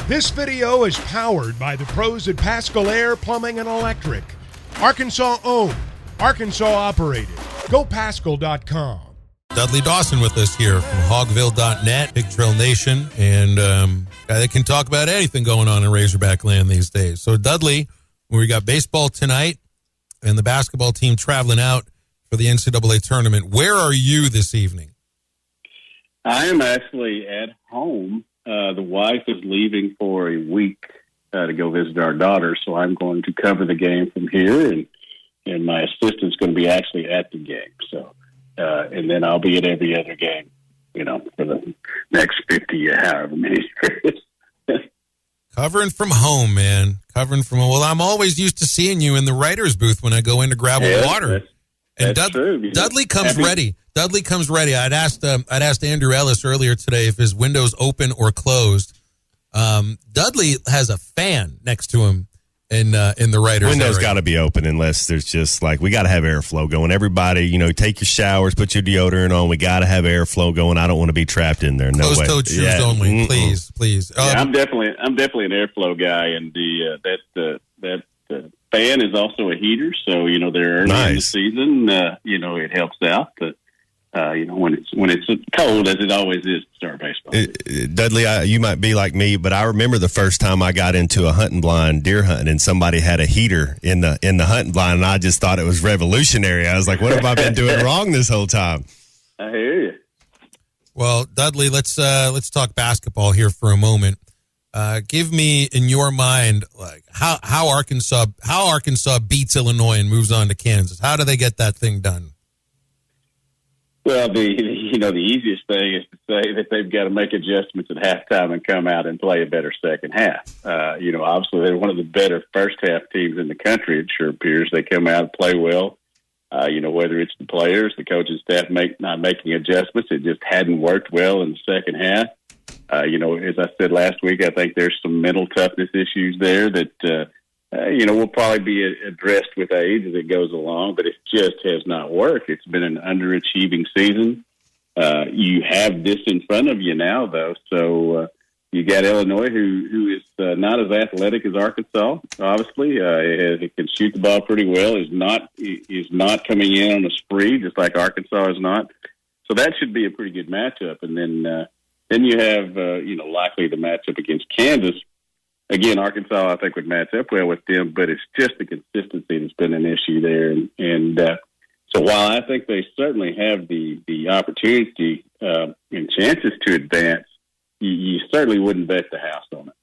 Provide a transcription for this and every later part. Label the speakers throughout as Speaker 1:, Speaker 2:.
Speaker 1: This video is powered by the pros at Pascal Air Plumbing and Electric. Arkansas owned, Arkansas operated. GoPascal.com.
Speaker 2: Dudley Dawson with us here from Hogville.net, Big Trail Nation, and guy that can talk about anything going on in Razorback land these days. So, Dudley, we got baseball tonight and the basketball team traveling out for the NCAA Tournament. Where are you this evening?
Speaker 3: I am actually at home. The wife is leaving for a week to go visit our daughter, so I'm going to cover the game from here, and my assistant's going to be actually at the game. So, and then I'll be at every other game, for the next 50 however many years.
Speaker 2: Covering from home, man. Covering from home. Well, I'm always used to seeing you in the writer's booth when I go in to grab water.
Speaker 3: That's true.
Speaker 2: Dudley comes ready. Dudley comes ready. I'd asked Andrew Ellis earlier today if his window's open or closed. Dudley has a fan next to him in the writer's
Speaker 4: window's
Speaker 2: area.
Speaker 4: got to be open unless there's just we got to have airflow going. Everybody, take your showers, put your deodorant on. We got to have airflow going. I don't want to be trapped in there. No way.
Speaker 2: Closed-toed shoes only, please.
Speaker 3: Yeah, I'm definitely an airflow guy, and that fan is also a heater. So they're early in the season. It helps out, but when it's cold, as it always is to start baseball.
Speaker 4: Dudley, you might be like me, but I remember the first time I got into a hunting blind, deer hunting, and somebody had a heater in the hunting blind, and I just thought it was revolutionary. I was like, what have I been doing wrong this whole time?
Speaker 3: I hear you.
Speaker 2: Well, Dudley, let's talk basketball here for a moment. Give me, in your mind, how Arkansas beats Illinois and moves on to Kansas. How do they get that thing done?
Speaker 3: Well, the easiest thing is to say that they've got to make adjustments at halftime and come out and play a better second half. Obviously they're one of the better first half teams in the country. It sure appears they come out and play well. Whether it's the players, the coaching staff not making adjustments, it just hadn't worked well in the second half. As I said last week, I think there's some mental toughness issues there that will probably be addressed with age as it goes along, but it just has not worked. It's been an underachieving season. You have this in front of you now, though. So you got Illinois, who is not as athletic as Arkansas. Obviously, it can shoot the ball pretty well. Is not coming in on a spree, just like Arkansas is not. So that should be a pretty good matchup. And then you have likely the matchup against Kansas. Again, Arkansas, I think, would match up well with them, but it's just the consistency that's been an issue there. And so while I think they certainly have the opportunity and chances to advance, you certainly wouldn't bet the house on it.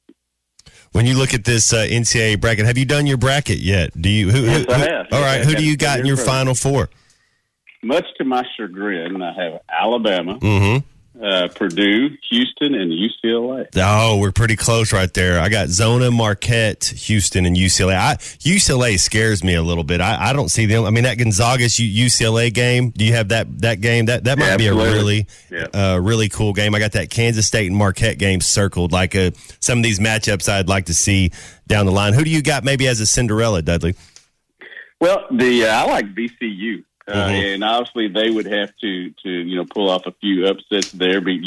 Speaker 4: When you look at this NCAA bracket, have you done your bracket yet? Do you?
Speaker 3: Yes, I have.
Speaker 4: All right, who do you got in your Final Four? Much
Speaker 3: to my chagrin, I have Alabama. Mm-hmm. Purdue, Houston, and UCLA.
Speaker 4: Oh, we're pretty close right there. I got Zona, Marquette, Houston, and UCLA. UCLA scares me a little bit. I don't see them. I mean, that Gonzaga's UCLA game, do you have that game? That might be a really cool game. I got that Kansas State and Marquette game circled, some of these matchups I'd like to see down the line. Who do you got maybe as a Cinderella, Dudley?
Speaker 3: Well, I like VCU. And obviously they would have to pull off a few upsets there, beat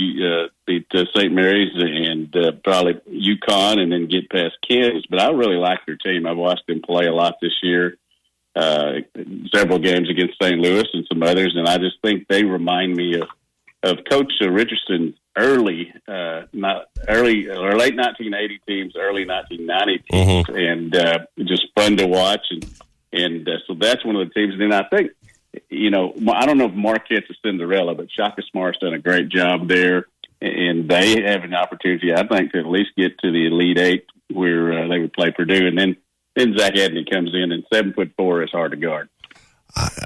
Speaker 3: St. Mary's and probably UConn, and then get past Kansas. But I really like their team. I've watched them play a lot this year, several games against St. Louis and some others, and I just think they remind me of Coach Richardson's late 1980 teams, early 1990 teams, and just fun to watch. And so that's one of the teams. And then I think, I don't know if Marquette's a Cinderella, but Shaka Smart's done a great job there, and they have an opportunity, I think, to at least get to the Elite Eight where they would play Purdue. And then Zach Edney comes in, and 7'4" is hard to guard.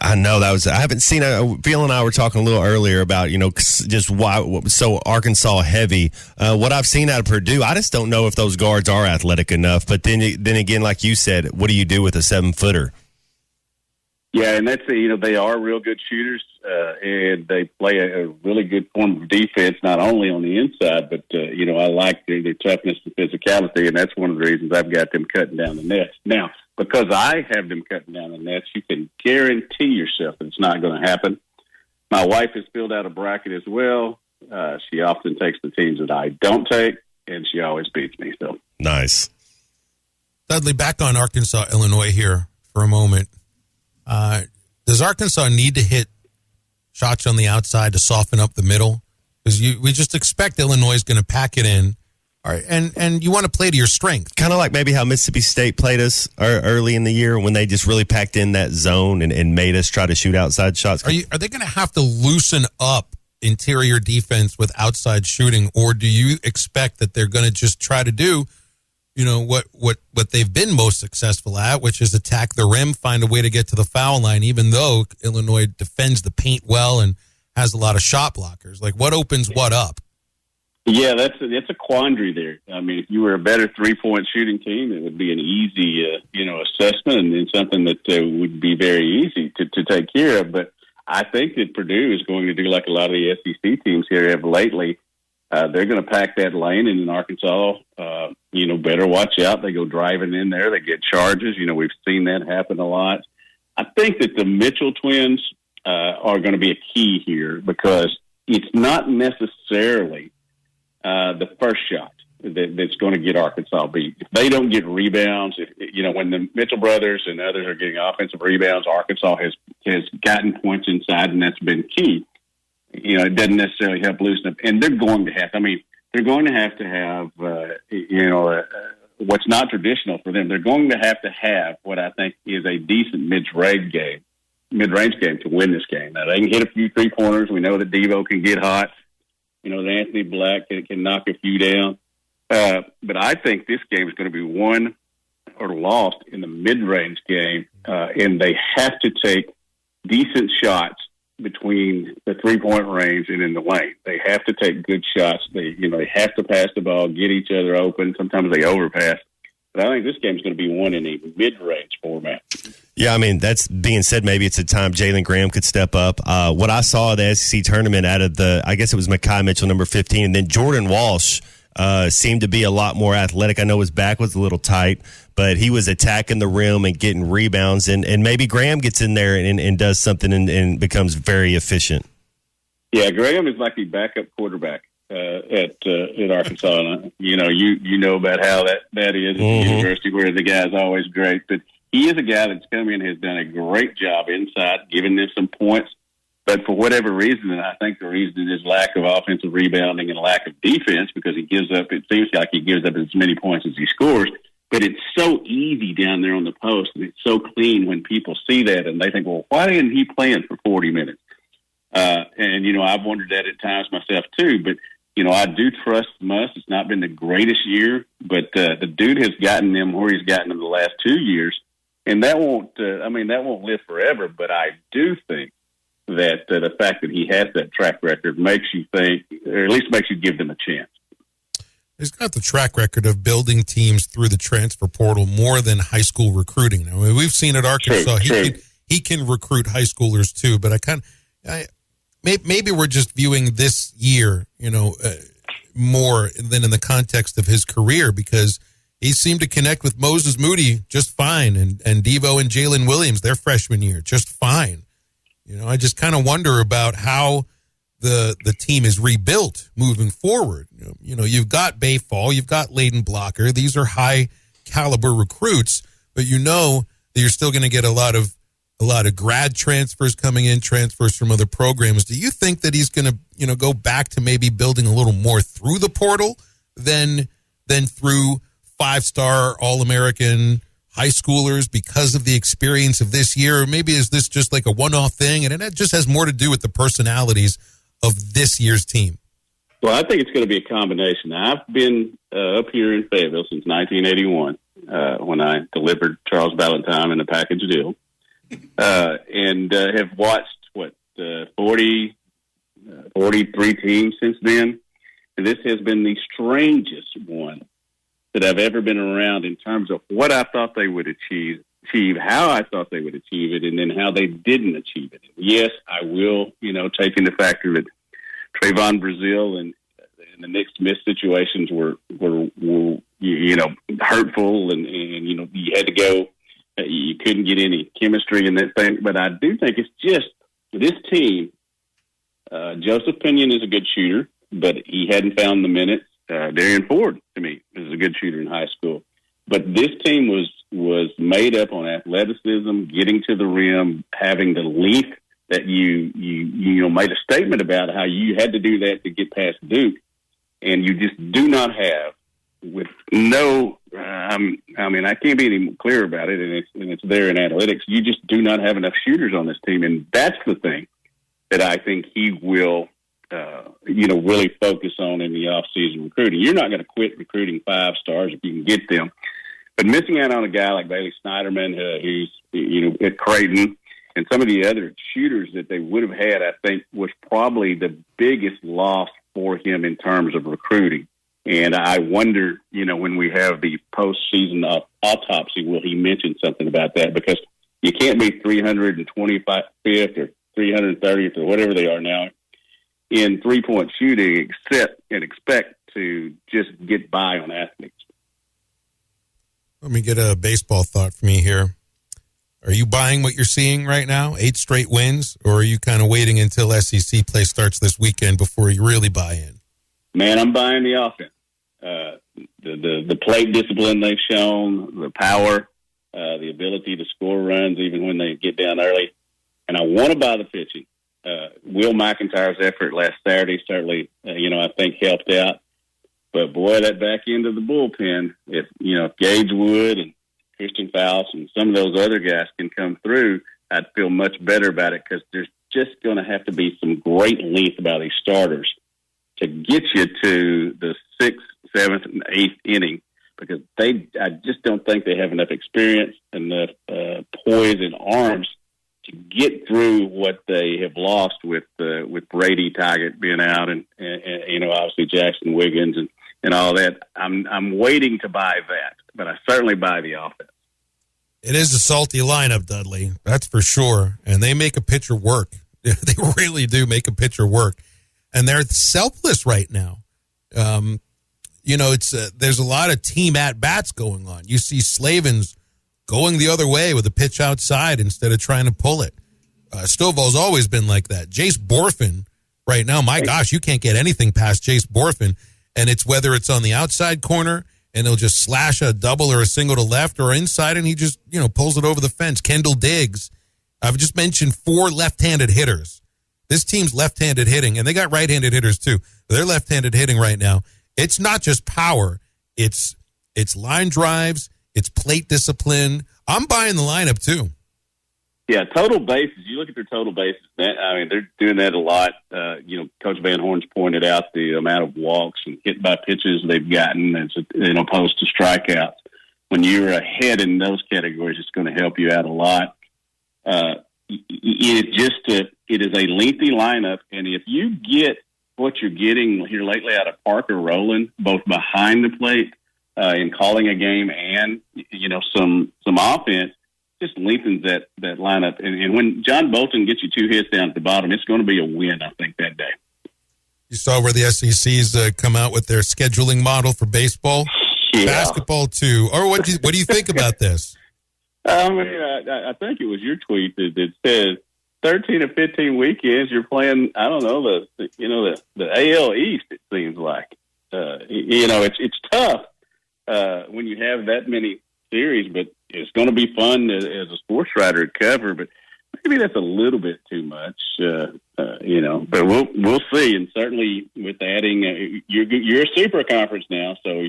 Speaker 4: I know I haven't seen Phil and I were talking a little earlier about, just why so Arkansas heavy. What I've seen out of Purdue, I just don't know if those guards are athletic enough. But then again, like you said, what do you do with a 7-footer?
Speaker 3: Yeah, and that's they are real good shooters, and they play a really good form of defense, not only on the inside, but I like their toughness and physicality, and that's one of the reasons I've got them cutting down the nets. Now, because I have them cutting down the nets, you can guarantee yourself that it's not going to happen. My wife has filled out a bracket as well. She often takes the teams that I don't take, and she always beats me. So
Speaker 4: Nice.
Speaker 2: Dudley, back on Arkansas, Illinois here for a moment. Does Arkansas need to hit shots on the outside to soften up the middle? Because we just expect Illinois is going to pack it in. All right, and you want to play to your strength.
Speaker 4: Kind of like maybe how Mississippi State played us early in the year when they just really packed in that zone and made us try to shoot outside shots.
Speaker 2: Are they going to have to loosen up interior defense with outside shooting, or do you expect that they're going to just try to do, what they've been most successful at, which is attack the rim, find a way to get to the foul line, even though Illinois defends the paint well and has a lot of shot blockers? Like, what opens what up?
Speaker 3: Yeah, that's a quandary there. I mean, if you were a better 3-point shooting team, it would be an easy, assessment and something that would be very easy to take care of. But I think that Purdue is going to do like a lot of the SEC teams here have lately. They're going to pack that lane, and in Arkansas, better watch out. They go driving in there. They get charges. We've seen that happen a lot. I think that the Mitchell twins are going to be a key here because it's not necessarily the first shot that's going to get Arkansas beat. If they don't get rebounds, when the Mitchell brothers and others are getting offensive rebounds, Arkansas has gotten points inside, and that's been key. It doesn't necessarily help loosen up. And they're going to have what's not traditional for them. They're going to have what I think is a decent mid-range game to win this game. Now, they can hit a few three-pointers. We know that Devo can get hot. That Anthony Black can knock a few down. But I think this game is going to be won or lost in the mid-range game, and they have to take decent shots between the three-point range and in the lane. They have to take good shots. They have to pass the ball, get each other open. Sometimes they overpass. But I think this game is going to be won in a mid-range format.
Speaker 4: Yeah, I mean, that's being said, maybe it's a time Jalen Graham could step up. What I saw at the SEC tournament out of I guess it was Mekhi Mitchell, number 15, and then Jordan Walsh seemed to be a lot more athletic. I know his back was a little tight, but he was attacking the rim and getting rebounds, and maybe Graham gets in there and does something and becomes very efficient. Yeah,
Speaker 3: Graham is like the backup quarterback at Arkansas. And, you know about how that is at the university where the guy's always great, but he is a guy that's come in and has done a great job inside, giving them some points. But for whatever reason, and I think the reason is lack of offensive rebounding and lack of defense, because it seems like he gives up as many points as he scores. But it's so easy down there on the post, and it's so clean when people see that, and they think, well, why isn't he playing for 40 minutes? I've wondered that at times myself too. But, I do trust Muss. It's not been the greatest year, but the dude has gotten them where he's gotten them the last 2 years. And that won't live forever, but I do think that the fact that he has that track record makes you think, or at least makes you give them a chance.
Speaker 2: He's got the track record of building teams through the transfer portal more than high school recruiting. I mean, we've seen at Arkansas, he can recruit high schoolers too, but maybe we're just viewing this year, more than in the context of his career, because he seemed to connect with Moses Moody just fine, and Devo and Jalen Williams, their freshman year, just fine. I just kind of wonder about how the team is rebuilt moving forward. You've got Bayfall, you've got Layden Blocker. These are high caliber recruits, but that you're still going to get a lot of grad transfers coming in, transfers from other programs. Do you think that he's going to go back to maybe building a little more through the portal than through 5-star All-American high schoolers because of the experience of this year? Or maybe is this just like a one-off thing, and it just has more to do with the personalities of this year's team?
Speaker 3: Well, I think it's going to be a combination. Now, I've been up here in Fayetteville since 1981 when I delivered Charles Valentine in a package deal, and have watched, 43 teams since then. And this has been the strangest one that I've ever been around in terms of what I thought they would achieve, how I thought they would achieve it, and then how they didn't achieve it. Yes, I will, take into factor that Trayvon Brazile and the Knicks missed situations were hurtful, and you had to go. You couldn't get any chemistry in that thing. But I do think it's just this team. Joseph Pinion is a good shooter, but he hadn't found the minutes. Darian Ford, to me, is a good shooter in high school. But this team was made up on athleticism, getting to the rim, having the length that you made a statement about how you had to do that to get past Duke, and you just do not have with no. I mean, I can't be any clearer about it, and it's there in analytics. You just do not have enough shooters on this team, and that's the thing that I think he will, really focus on in the offseason recruiting. You're not going to quit recruiting 5 stars if you can get them. But missing out on a guy like Bailey Snyderman, who's at Creighton, and some of the other shooters that they would have had, I think, was probably the biggest loss for him in terms of recruiting. And I wonder, when we have the postseason autopsy, will he mention something about that? Because you can't be 325th or 330th or whatever they are now in three-point shooting, expect to just get by on athletes.
Speaker 2: Let me get a baseball thought from you here. Are you buying what you're seeing right now, 8 straight wins, or are you kind of waiting until SEC play starts this weekend before you really buy in?
Speaker 3: Man, I'm buying the offense. The plate discipline they've shown, the power, the ability to score runs even when they get down early. And I want to buy the pitching. Will McIntyre's effort last Saturday certainly, I think helped out. But, boy, that back end of the bullpen, if Gage Wood and Christian Faust and some of those other guys can come through, I'd feel much better about it because there's just going to have to be some great length about these starters to get you to the 6th, 7th, and 8th inning because I just don't think they have enough experience, enough poise and arms to get through what they have lost with Brady Taggart being out and obviously Jackson Wiggins and all that. I'm waiting to buy that, but I certainly buy the offense.
Speaker 2: It is a salty lineup, Dudley. That's for sure. And they make a pitcher work. They really do make a pitcher work. And they're selfless right now. There's a lot of team at-bats going on. You see Slavins going the other way with a pitch outside instead of trying to pull it. Stovall's always been like that. Jace Borfin right now, my gosh, you can't get anything past Jace Borfin. And it's whether it's on the outside corner and he'll just slash a double or a single to left or inside and he just, pulls it over the fence. Kendall Diggs. I've just mentioned 4 left-handed hitters. This team's left-handed hitting, and they got right-handed hitters too. They're left-handed hitting right now. It's not just power. It's line drives. It's plate discipline. I'm buying the lineup too.
Speaker 3: Yeah, total bases. You look at their total bases. They're doing that a lot. Coach Van Horn's pointed out the amount of walks and hit by pitches they've gotten as opposed to strikeouts. When you're ahead in those categories, it's going to help you out a lot. It is a lengthy lineup, and if you get what you're getting here lately out of Parker Rowland, both behind the plate in calling a game and some offense, just lengthens that lineup. And when John Bolton gets you 2 hits down at the bottom, it's going to be a win, I think, that day. You
Speaker 2: saw where the SEC's come out with their scheduling model for baseball, basketball too. Or what do you think about this?
Speaker 3: I think it was your tweet that says 13 or 15 weekends you're playing. I don't know the AL East. It seems like it's tough when you have that many series, but it's going to be fun as a sports writer to cover. But maybe that's a little bit too much, But we'll see. And certainly with adding, you're a super conference now, so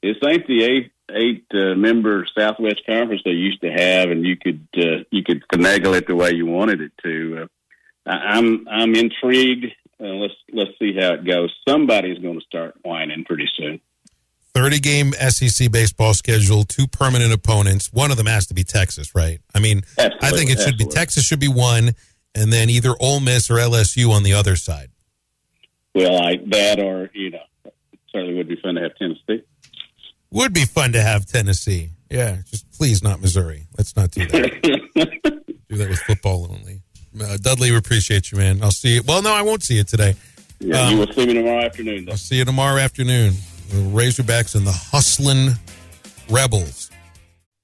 Speaker 3: this ain't the eight member Southwest Conference they used to have, and you could finagle it the way you wanted it to. I'm intrigued. Let's see how it goes. Somebody's going to start whining pretty soon.
Speaker 2: 30-game SEC baseball schedule, 2 permanent opponents. One of them has to be Texas, right? Absolutely, I think it should be Texas should be 1, and then either Ole Miss or LSU on the other side.
Speaker 3: Well, certainly would be fun to have Tennessee.
Speaker 2: Would be fun to have Tennessee. Yeah, just please not Missouri. Let's not do that. Do that with football only. Dudley, we appreciate you, man. I'll see you. Well, no, I won't see you today.
Speaker 3: Yeah, you will see me tomorrow afternoon, though.
Speaker 2: I'll see you tomorrow afternoon. The Razorbacks and the hustling Rebels.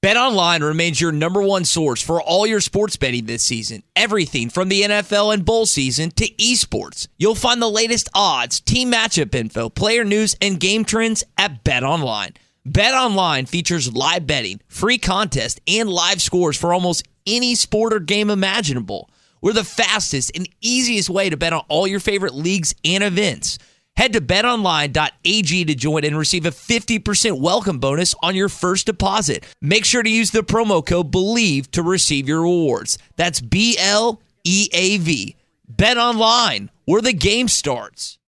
Speaker 5: BetOnline remains your number one source for all your sports betting this season. Everything from the NFL and bowl season to esports. You'll find the latest odds, team matchup info, player news, and game trends at BetOnline. BetOnline features live betting, free contests, and live scores for almost any sport or game imaginable. We're the fastest and easiest way to bet on all your favorite leagues and events. Head to betonline.ag to join and receive a 50% welcome bonus on your first deposit. Make sure to use the promo code BELIEVE to receive your rewards. That's BLEAV. Bet Online, where the game starts.